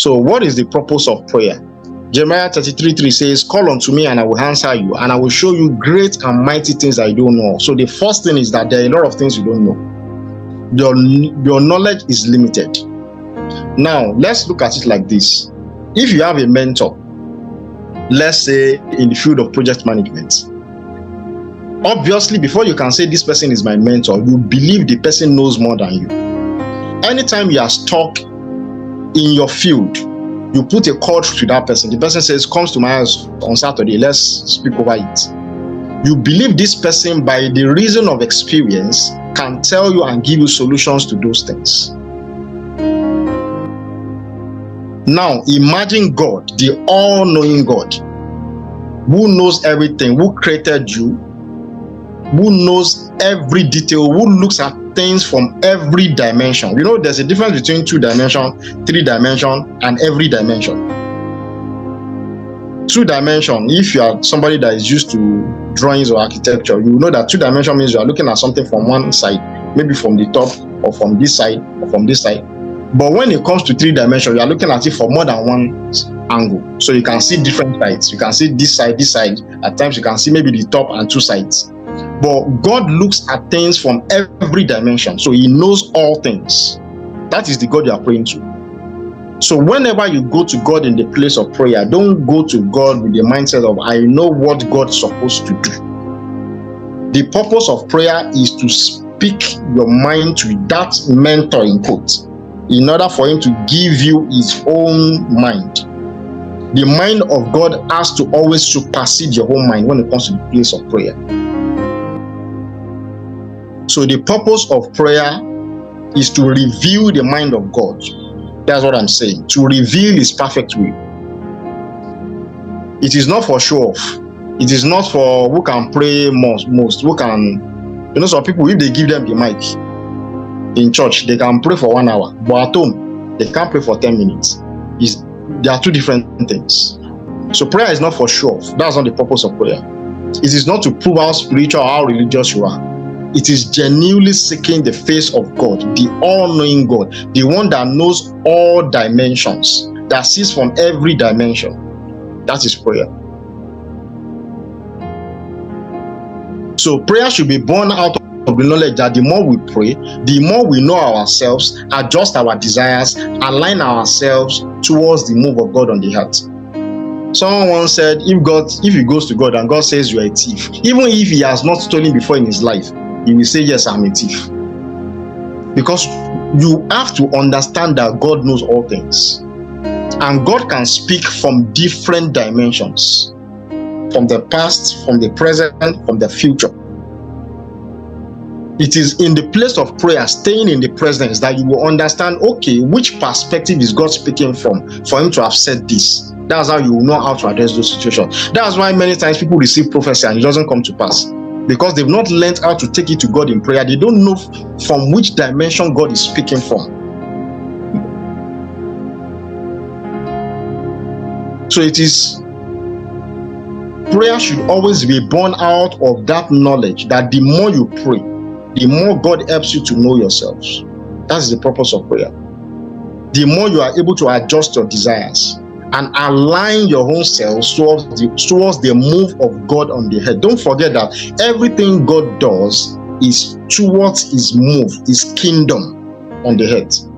So what is the purpose of prayer? Jeremiah 33:3 says, call unto me and I will answer you, and I will show you great and mighty things I don't know. So the first thing is that there are a lot of things you don't know. Your knowledge is limited. Now, let's look at it like this. If you have a mentor, let's say in the field of project management, obviously, before you can say this person is my mentor, you believe the person knows more than you. Anytime you are stuck in your field, you put a call to that person. The person says, comes to my house on Saturday, let's speak over it. You believe this person, by the reason of experience, can tell you and give you solutions to those things. Now, imagine God, the all-knowing God, who knows everything, who created you, who knows every detail, who looks at things from every dimension. You know, there's a difference between 2 dimension, 3 dimension, and every dimension. 2 dimension, if you are somebody that is used to drawings or architecture, you know that 2 dimension means you are looking at something from one side, maybe from the top, or from this side, or from this side. But when it comes to 3 dimension, you are looking at it from more than one angle. So you can see different sides. You can see this side, this side. At times you can see maybe the top and 2 sides. But God looks at things from every dimension. So he knows all things. That is the God you are praying to. So whenever you go to God in the place of prayer, don't go to God with the mindset of, I know what God's supposed to do. The purpose of prayer is to speak your mind to that mentor, in quotes, in order for him to give you his own mind. The mind of God has to always supersede your own mind when it comes to the place of prayer. So the purpose of prayer is to reveal the mind of God. That's what I'm saying. To reveal his perfect will. It is not for show off. It is not for who can pray most. Who can, you know, some people, if they give them the mic in church, they can pray for 1 hour. But at home, they can't pray for 10 minutes. There are 2 different things. So prayer is not for show off. That's not the purpose of prayer. It is not to prove how spiritual or how religious you are. It is genuinely seeking the face of God, the all-knowing God, the one that knows all dimensions, that sees from every dimension. That is prayer. So prayer should be born out of the knowledge that the more we pray, the more we know ourselves, adjust our desires, align ourselves towards the move of God on the earth. Someone once said, if he goes to God and God says you are a thief, even if he has not stolen before in his life, he will say, yes, I'm a thief. Because you have to understand that God knows all things. And God can speak from different dimensions. From the past, from the present, from the future. It is in the place of prayer, staying in the presence, that you will understand, okay, which perspective is God speaking from for him to have said this. That's how you will know how to address those situations. That's why many times people receive prophecy and it doesn't come to pass. Because they've not learned how to take it to God in prayer. They don't know from which dimension God is speaking from. So prayer should always be born out of that knowledge that the more you pray, the more God helps you to know yourselves. That's the purpose of prayer. The more you are able to adjust your desires and align your own selves towards the move of God on the earth. Don't forget that everything God does is towards his move, his kingdom on the earth.